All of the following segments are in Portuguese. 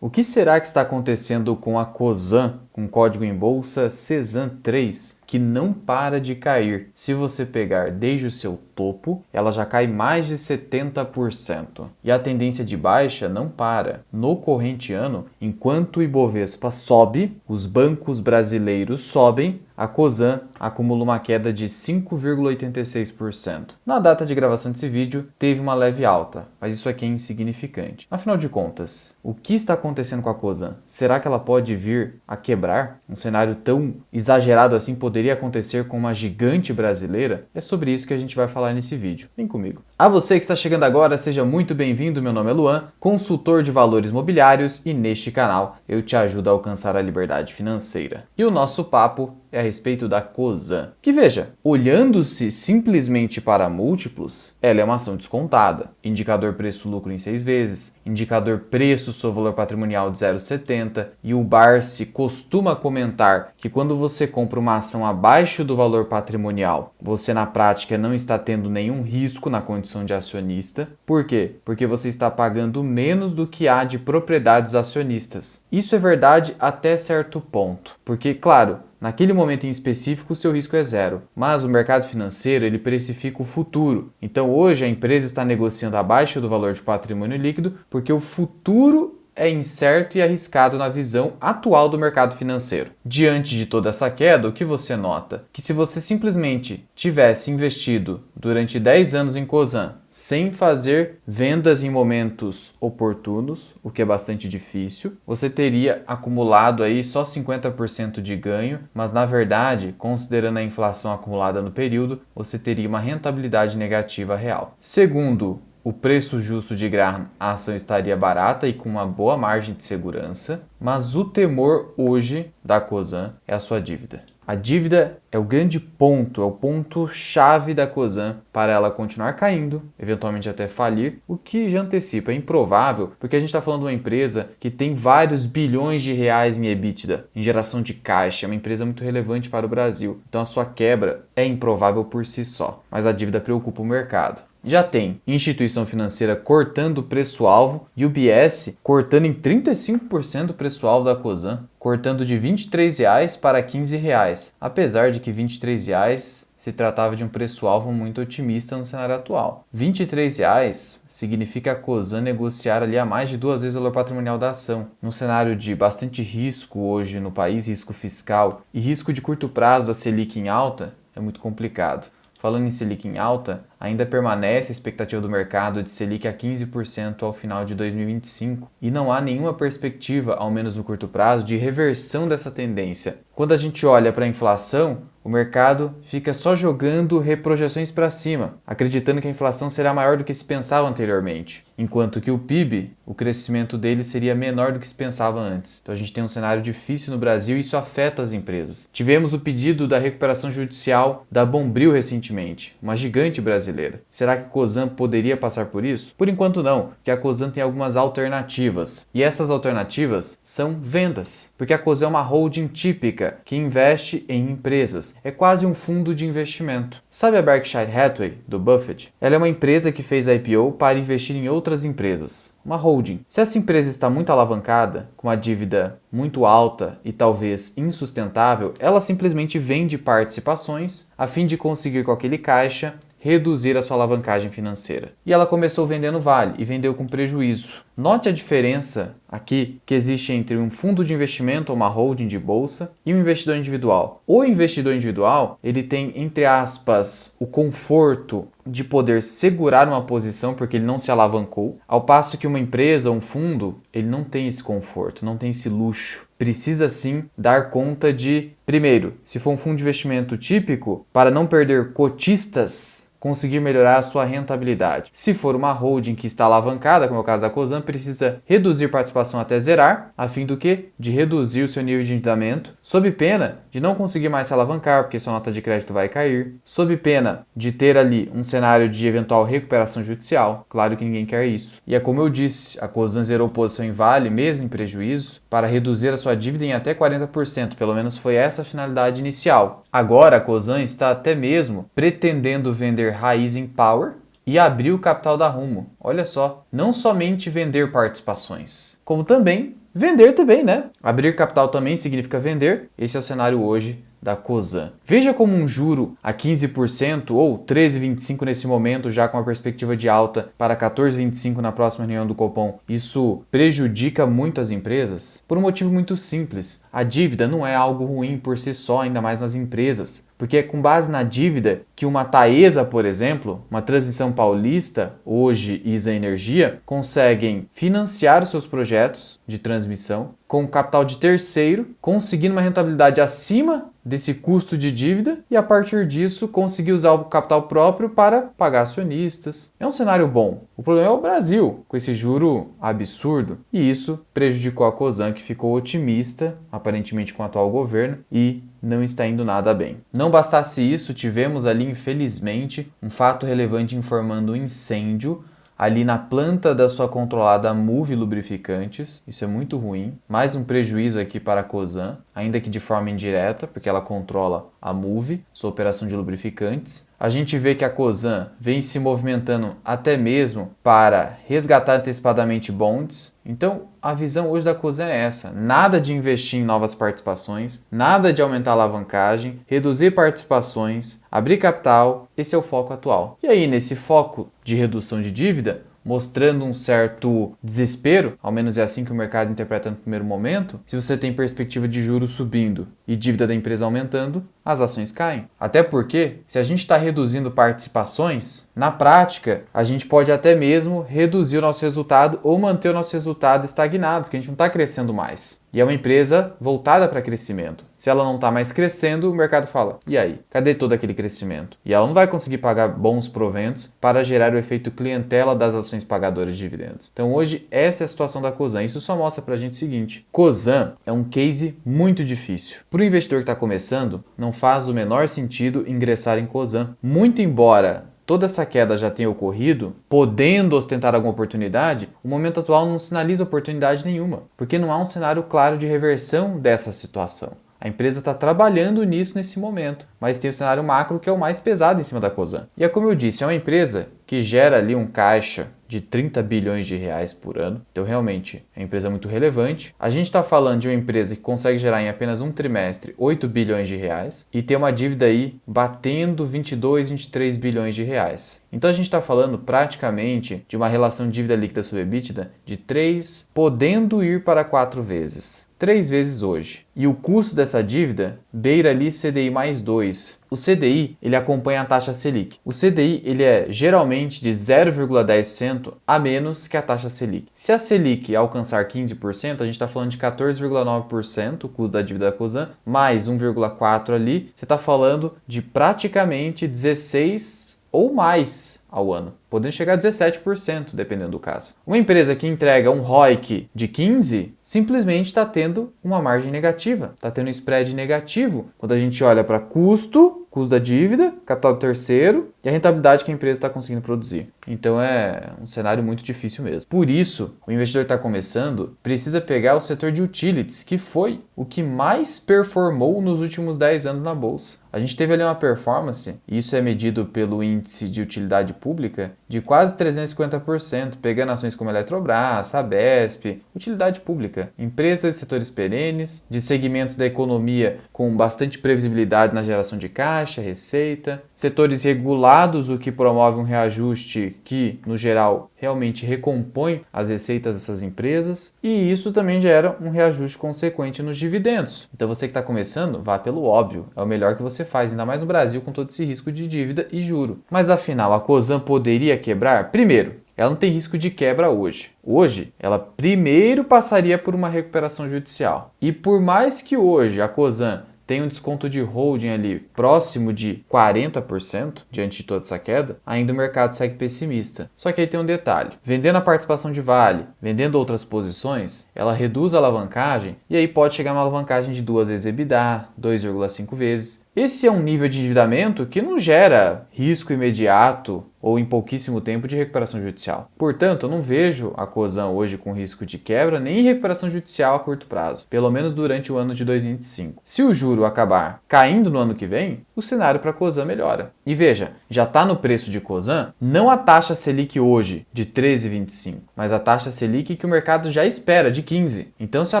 O que será que está acontecendo com a Cosan, com código em bolsa CESAN3, que não para de cair? Se você pegar desde o seu topo, ela já cai mais de 70%. E a tendência de baixa não para. No corrente ano, enquanto o Ibovespa sobe, os bancos brasileiros sobem, a Cosan acumula uma queda de 5,86%. Na data de gravação desse vídeo, teve uma leve alta, mas isso aqui é insignificante. Afinal de contas, o que está acontecendo com a Cosan? Será que ela pode vir a quebrar? Um cenário tão exagerado assim poderia acontecer com uma gigante brasileira? É sobre isso que a gente vai falar nesse vídeo. Vem comigo. A você que está chegando agora, seja muito bem-vindo. Meu nome é Luan, consultor de valores mobiliários, e neste canal eu te ajudo a alcançar a liberdade financeira. E o nosso papo é a respeito da Cosan, que veja, olhando-se simplesmente para múltiplos, ela é uma ação descontada. Indicador preço-lucro em 6 vezes, indicador preço sobre valor patrimonial de 0,70, e o Barsi costuma comentar que quando você compra uma ação abaixo do valor patrimonial, você na prática não está tendo nenhum risco na condição de acionista. Por quê? Porque você está pagando menos do que há de propriedades acionistas. Isso é verdade até certo ponto, porque, claro, naquele momento em específico, o seu risco é zero, mas o mercado financeiro ele precifica o futuro. Então hoje a empresa está negociando abaixo do valor de patrimônio líquido porque o futuro é incerto e arriscado na visão atual do mercado financeiro. Diante de toda essa queda, o que você nota? Que se você simplesmente tivesse investido durante 10 anos em Cosan, sem fazer vendas em momentos oportunos, o que é bastante difícil, você teria acumulado aí só 50% de ganho, mas na verdade, considerando a inflação acumulada no período, você teria uma rentabilidade negativa real. Segundo o preço justo de Graham, a ação estaria barata e com uma boa margem de segurança, mas o temor hoje da Cosan é a sua dívida. A dívida é o grande ponto, é o ponto-chave da Cosan para ela continuar caindo, eventualmente até falir, o que já antecipa, é improvável, porque a gente está falando de uma empresa que tem vários bilhões de reais em EBITDA, em geração de caixa, é uma empresa muito relevante para o Brasil, então a sua quebra é improvável por si só, mas a dívida preocupa o mercado. Já tem instituição financeira cortando o preço-alvo e o UBS cortando em 35% o preço-alvo da Cosan, cortando de R$ 23 para R$ 15, apesar de que R$ 23 se tratava de um preço-alvo muito otimista no cenário atual. R$ 23 significa a Cosan negociar ali a mais de 2 vezes o valor patrimonial da ação. Num cenário de bastante risco hoje no país, risco fiscal e risco de curto prazo da Selic em alta, é muito complicado. Falando em Selic em alta, ainda permanece a expectativa do mercado de Selic a 15% ao final de 2025 e não há nenhuma perspectiva, ao menos no curto prazo, de reversão dessa tendência. Quando a gente olha para a inflação, o mercado fica só jogando reprojeções para cima, acreditando que a inflação será maior do que se pensava anteriormente, enquanto que o PIB, o crescimento dele seria menor do que se pensava antes. Então a gente tem um cenário difícil no Brasil e isso afeta as empresas. Tivemos o pedido da recuperação judicial da Bombril recentemente, uma gigante brasileira. Será que a Cosan poderia passar por isso? Por enquanto não, porque a Cosan tem algumas alternativas. E essas alternativas são vendas, porque a Cosan é uma holding típica que investe em empresas. É quase um fundo de investimento. Sabe a Berkshire Hathaway, do Buffett? Ela é uma empresa que fez IPO para investir em outras empresas. Uma holding. Se essa empresa está muito alavancada, com uma dívida muito alta e talvez insustentável, ela simplesmente vende participações a fim de conseguir com aquele caixa reduzir a sua alavancagem financeira. E ela começou vendendo Vale e vendeu com prejuízo. Note a diferença aqui que existe entre um fundo de investimento ou uma holding de bolsa e um investidor individual. O investidor individual, ele tem, entre aspas, o conforto de poder segurar uma posição porque ele não se alavancou, ao passo que uma empresa, um fundo, ele não tem esse conforto, não tem esse luxo. Precisa sim dar conta de, primeiro, se for um fundo de investimento típico, para não perder cotistas, conseguir melhorar a sua rentabilidade. Se for uma holding que está alavancada, como é o caso da Cosan, precisa reduzir participação até zerar, a fim do quê? De reduzir o seu nível de endividamento, sob pena de não conseguir mais se alavancar, porque sua nota de crédito vai cair, sob pena de ter ali um cenário de eventual recuperação judicial. Claro que ninguém quer isso. E é como eu disse, a Cosan zerou posição em Vale, mesmo em prejuízo, para reduzir a sua dívida em até 40%, pelo menos foi essa a finalidade inicial. Agora a Cosan está até mesmo pretendendo vender Raízen Power e abrir o capital da Rumo. Olha só, não somente vender participações, como também vender também, né? Abrir capital também significa vender. Esse é o cenário hoje da Cosan. Veja como um juro a 15% ou 13,25% nesse momento, já com a perspectiva de alta para 14,25% na próxima reunião do Copom, isso prejudica muito as empresas? Por um motivo muito simples. A dívida não é algo ruim por si só, ainda mais nas empresas. Porque é com base na dívida que uma Taesa, por exemplo, uma Transmissão Paulista, hoje ISA Energia, conseguem financiar os seus projetos de transmissão com capital de terceiro, conseguindo uma rentabilidade acima desse custo de dívida e, a partir disso, conseguir usar o capital próprio para pagar acionistas. É um cenário bom. O problema é o Brasil, com esse juro absurdo. E isso prejudicou a Cosan, que ficou otimista, aparentemente com o atual governo, e não está indo nada bem. Não bastasse isso, tivemos ali, infelizmente, um fato relevante informando um incêndio ali na planta da sua controlada Moove Lubrificantes. Isso é muito ruim. Mais um prejuízo aqui para a Cosan, ainda que de forma indireta, porque ela controla a Moove, sua operação de lubrificantes. A gente vê que a Cosan vem se movimentando até mesmo para resgatar antecipadamente bonds. Então, a visão hoje da Cosan é essa: nada de investir em novas participações, nada de aumentar a alavancagem, reduzir participações, abrir capital. Esse é o foco atual. E aí, nesse foco de redução de dívida, mostrando um certo desespero, ao menos é assim que o mercado interpreta no primeiro momento, se você tem perspectiva de juros subindo e dívida da empresa aumentando, as ações caem. Até porque, se a gente está reduzindo participações, na prática, a gente pode até mesmo reduzir o nosso resultado ou manter o nosso resultado estagnado, porque a gente não está crescendo mais. E é uma empresa voltada para crescimento. Se ela não está mais crescendo, o mercado fala: e aí? Cadê todo aquele crescimento? E ela não vai conseguir pagar bons proventos para gerar o efeito clientela das ações pagadoras de dividendos. Então hoje essa é a situação da Cosan. Isso só mostra para a gente o seguinte: Cosan é um case muito difícil. Para o investidor que está começando, não faz o menor sentido ingressar em Cosan. Muito embora toda essa queda já tenha ocorrido, podendo ostentar alguma oportunidade, o momento atual não sinaliza oportunidade nenhuma, porque não há um cenário claro de reversão dessa situação. A empresa está trabalhando nisso nesse momento, mas tem o cenário macro que é o mais pesado em cima da Cosan. E é como eu disse, é uma empresa que gera ali um caixa de 30 bilhões de reais por ano. Então, realmente, é uma empresa muito relevante. A gente está falando de uma empresa que consegue gerar em apenas um trimestre 8 bilhões de reais e ter uma dívida aí batendo 22, 23 bilhões de reais. Então, a gente está falando praticamente de uma relação dívida líquida sobre EBITDA de 3, podendo ir para 4 vezes. 3 vezes hoje. E o custo dessa dívida beira ali CDI mais 2. O CDI, ele acompanha a taxa Selic. O CDI, ele é geralmente de 0,10% a menos que a taxa Selic. Se a Selic alcançar 15%, a gente está falando de 14,9% o custo da dívida da Cosan, mais 1,4% ali, você está falando de praticamente 16% ou mais ao ano, podendo chegar a 17%, dependendo do caso. Uma empresa que entrega um ROIC de 15% simplesmente está tendo uma margem negativa, está tendo um spread negativo quando a gente olha para custo da dívida, capital do terceiro e a rentabilidade que a empresa está conseguindo produzir. Então é um cenário muito difícil mesmo. Por isso, o investidor que está começando precisa pegar o setor de utilities, que foi o que mais performou nos últimos 10 anos na bolsa. A gente teve ali uma performance, e isso é medido pelo índice de utilidade pública, de quase 350%, pegando ações como Eletrobras, Sabesp, utilidade pública, empresas de setores perenes, de segmentos da economia com bastante previsibilidade na geração de caixa, receita, setores regulados, o que promove um reajuste que, no geral, realmente recompõe as receitas dessas empresas, e isso também gera um reajuste consequente nos dividendos. Então você que está começando, vá pelo óbvio, é o melhor que você faz, ainda mais no Brasil com todo esse risco de dívida e juro. Mas afinal, a Cosan poderia quebrar? Primeiro, ela não tem risco de quebra hoje. Hoje, ela primeiro passaria por uma recuperação judicial. E por mais que hoje a Cosan tem um desconto de holding ali próximo de 40% diante de toda essa queda, ainda o mercado segue pessimista. Só que aí tem um detalhe: vendendo a participação de Vale, vendendo outras posições, ela reduz a alavancagem e aí pode chegar a uma alavancagem de 2 vezes EBITDA, 2,5 vezes. Esse é um nível de endividamento que não gera risco imediato ou em pouquíssimo tempo de recuperação judicial. Portanto, eu não vejo a Cosan hoje com risco de quebra nem recuperação judicial a curto prazo, pelo menos durante o ano de 2025. Se o juro acabar caindo no ano que vem, o cenário para a Cosan melhora. E veja, já está no preço de Cosan, não a taxa Selic hoje de 13,25, mas a taxa Selic que o mercado já espera de 15. Então se a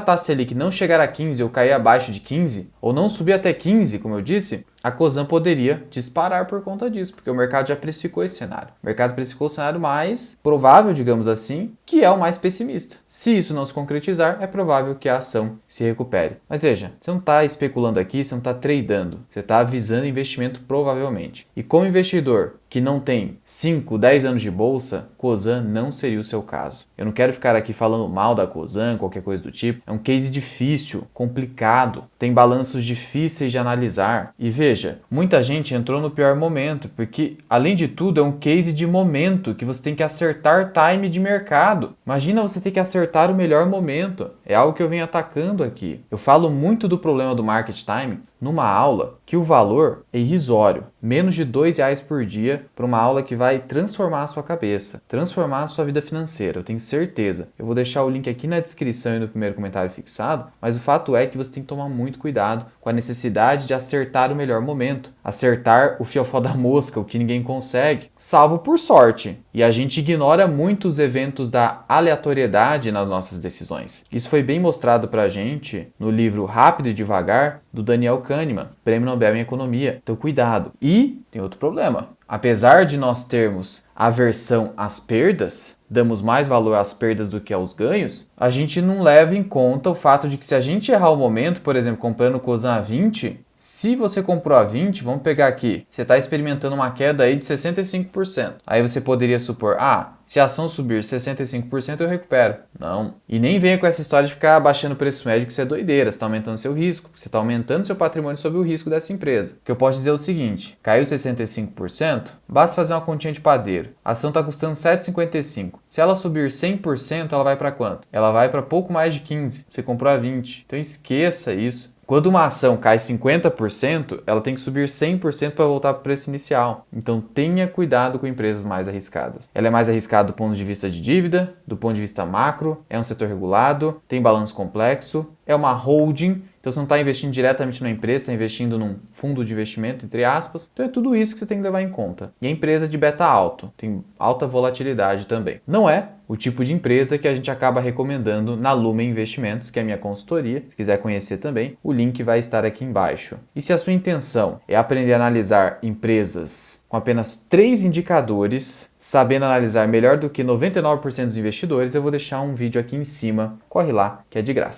taxa Selic não chegar a 15 ou cair abaixo de 15, ou não subir até 15, como eu disse, a Cosan poderia disparar por conta disso, porque o mercado já precificou esse cenário. O mercado precificou o cenário mais provável, digamos assim, que é o mais pessimista. Se isso não se concretizar, é provável que a ação se recupere. Mas veja, você não está especulando aqui, você não está tradando, você está avisando investimento provavelmente. E como investidor que não tem 5, 10 anos de bolsa, Cosan não seria o seu caso. Eu não quero ficar aqui falando mal da Cosan, qualquer coisa do tipo. É um case difícil, complicado, tem balanços difíceis de analisar. E veja, muita gente entrou no pior momento, porque além de tudo é um case de momento que você tem que acertar time de mercado. Imagina você ter que acertar o melhor momento. É algo que eu venho atacando aqui. Eu falo muito do problema do market timing numa aula que o valor é irrisório, menos de R$2 por dia para uma aula que vai transformar a sua cabeça, transformar a sua vida financeira, eu tenho certeza. Eu vou deixar o link aqui na descrição e no primeiro comentário fixado, mas o fato é que você tem que tomar muito cuidado com a necessidade de acertar o melhor momento, acertar o fiofó da mosca, o que ninguém consegue, salvo por sorte. E a gente ignora muito os eventos da aleatoriedade nas nossas decisões. Isso foi bem mostrado pra gente no livro Rápido e Devagar, do Daniel Kahneman, Prêmio Nobel em Economia. Então cuidado. E tem outro problema. Apesar de nós termos aversão às perdas, damos mais valor às perdas do que aos ganhos, a gente não leva em conta o fato de que se a gente errar o momento, por exemplo, comprando Cosan a 20, se você comprou a 20, vamos pegar aqui, você está experimentando uma queda aí de 65%. Aí você poderia supor, se a ação subir 65% eu recupero. Não. E nem venha com essa história de ficar abaixando o preço médio, que isso é doideira, você está aumentando seu risco, você está aumentando seu patrimônio sobre o risco dessa empresa. O que eu posso dizer é o seguinte, caiu 65%, basta fazer uma continha de padeiro. A ação está custando 7,55. Se ela subir 100%, ela vai para quanto? Ela vai para pouco mais de 15. Você comprou a 20. Então esqueça isso. Quando uma ação cai 50%, ela tem que subir 100% para voltar para o preço inicial. Então tenha cuidado com empresas mais arriscadas. Ela é mais arriscada do ponto de vista de dívida, do ponto de vista macro, é um setor regulado, tem balanço complexo, é uma holding, então você não está investindo diretamente na empresa, está investindo num fundo de investimento, entre aspas. Então é tudo isso que você tem que levar em conta. E a empresa de beta alto, tem alta volatilidade também. Não é o tipo de empresa que a gente acaba recomendando na Lumen Investimentos, que é a minha consultoria. Se quiser conhecer também, o link vai estar aqui embaixo. E se a sua intenção é aprender a analisar empresas com apenas 3 indicadores, sabendo analisar melhor do que 99% dos investidores, eu vou deixar um vídeo aqui em cima. Corre lá, que é de graça.